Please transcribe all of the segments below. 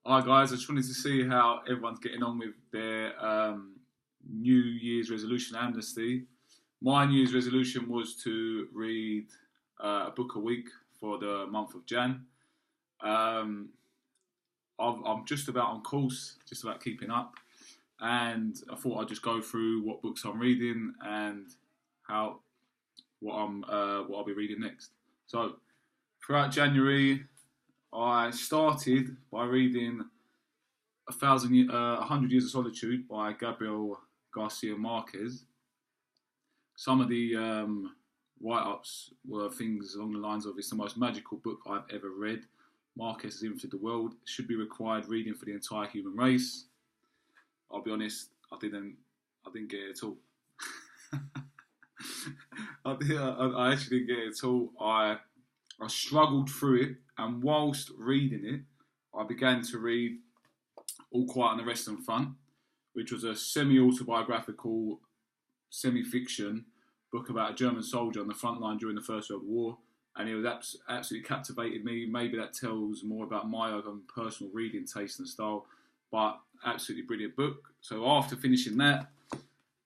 Hi guys, I just wanted to see how everyone's getting on with their New Year's resolution amnesty. My New Year's resolution was to read a book a week for the month of Jan. Um, I'm just about on course, just about keeping up, and I thought I'd just go through what books I'm reading and how what I'll be reading next. So throughout January, I started by reading A Hundred Years of Solitude by Gabriel Garcia Marquez. Some of the write-ups were things along the lines of, "It's the most magical book I've ever read. Marquez has influenced the world. It should be required reading for the entire human race." I'll be honest, I didn't get it at all. I actually didn't get it at all. I struggled through it, and whilst reading it, I began to read All Quiet on the Western Front, which was a semi-autobiographical, semi-fiction book about a German soldier on the front line during the First World War, and it was absolutely captivated me. Maybe that tells more about my own personal reading taste and style, but absolutely brilliant book. So after finishing that,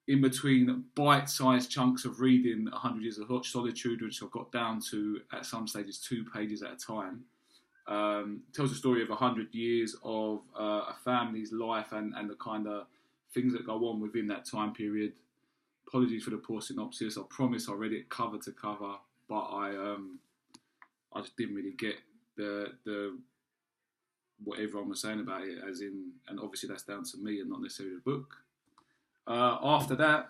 in between bite-sized chunks of reading 100 Years of Solitude, which I've got down to at some stages 2 pages at a time, tells the story of 100 years of a family's life and the kind of things that go on within that time period. Apologies for the poor synopsis. I promise I read it cover to cover, but I just didn't really get the what everyone was saying about it, as in, and obviously that's down to me and not necessarily the book. After that,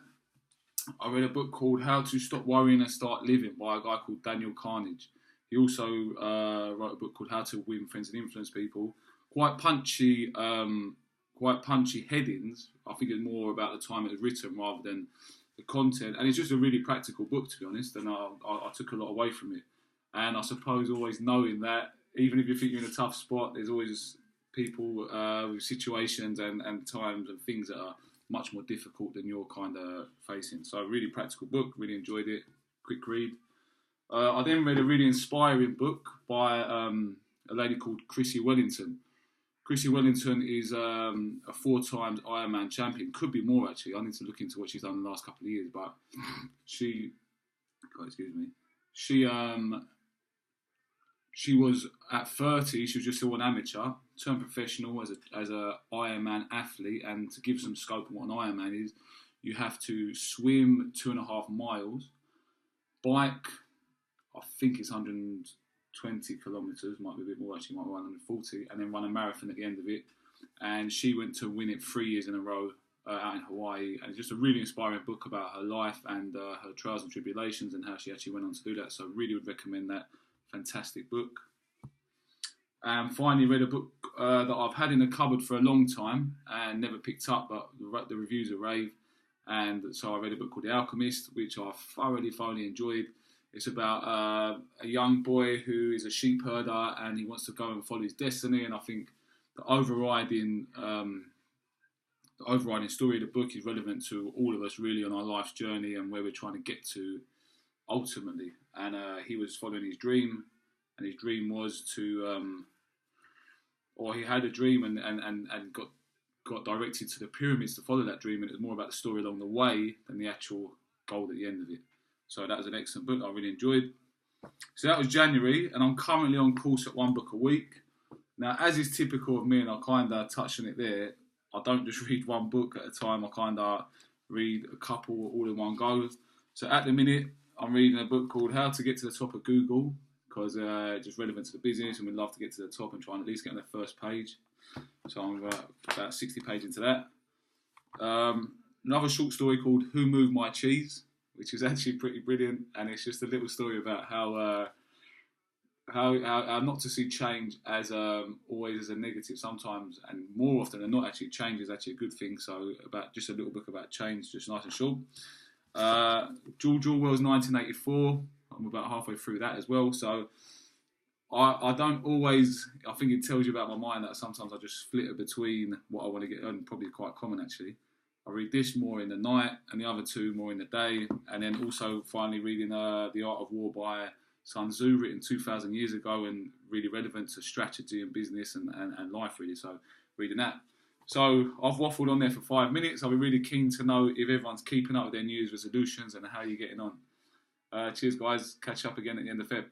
I read a book called How to Stop Worrying and Start Living by a guy called Daniel Carnage. He also wrote a book called How to Win Friends and Influence People. Quite punchy headings. I think it's more about the time it was written rather than the content. And it's just a really practical book, to be honest. And I took a lot away from it. And I suppose always knowing that even if you think you're in a tough spot, there's always people with situations and times and things that are much more difficult than you're kind of facing. So a really practical book, really enjoyed it, quick read. I then read a really inspiring book by a lady called Chrissie Wellington. Chrissie Wellington is a 4 times Ironman champion, could be more actually. I need to look into what she's done in the last couple of years, but she was at 30. She was just still an amateur, turned professional as a Ironman athlete. And to give some scope on what an Ironman is, you have to swim 2.5 miles, bike, I think it's 120 kilometres, might be a bit more actually, might be 140, and then run a marathon at the end of it. And she went to win it 3 years in a row out in Hawaii. And it's just a really inspiring book about her life and her trials and tribulations and how she actually went on to do that. So really would recommend that. Fantastic book. And finally read a book that I've had in the cupboard for a long time and never picked up, but the reviews are rave. And so I read a book called The Alchemist, which I thoroughly enjoyed. It's about a young boy who is a sheep herder and he wants to go and follow his destiny. And I think the overriding story of the book is relevant to all of us really on our life's journey and where we're trying to get to ultimately. And he was following his dream, and his dream was to, or he had a dream and got directed to the pyramids to follow that dream, and it was more about the story along the way than the actual goal at the end of it. So that was an excellent book I really enjoyed. So that was January, and I'm currently on course at 1 book a week. Now, as is typical of me, and I kind of touched on it there, I don't just read 1 book at a time. I kind of read a couple all in one go. So at the minute, I'm reading a book called How to Get to the Top of Google, because it's just relevant to the business and we'd love to get to the top and try and at least get on the first page. So I'm about 60 pages into that. Another short story called Who Moved My Cheese, which is actually pretty brilliant, and it's just a little story about how not to see change as always as a negative sometimes, and more often than not, actually change is actually a good thing. So about just a little book about change, just nice and short. George Orwell's 1984. I'm about halfway through that as well. So I don't always. I think it tells you about my mind that sometimes I just flitter between what I want to get, and probably quite common actually. I read this more in the night and the other 2 more in the day, and then also finally reading The Art of War by Sun Tzu, written 2,000 years ago and really relevant to strategy and business and life, really. So reading that. So I've waffled on there for 5 minutes. I'll be really keen to know if everyone's keeping up with their New Year's resolutions and how you're getting on. Cheers, guys. Catch up again at the end of Feb.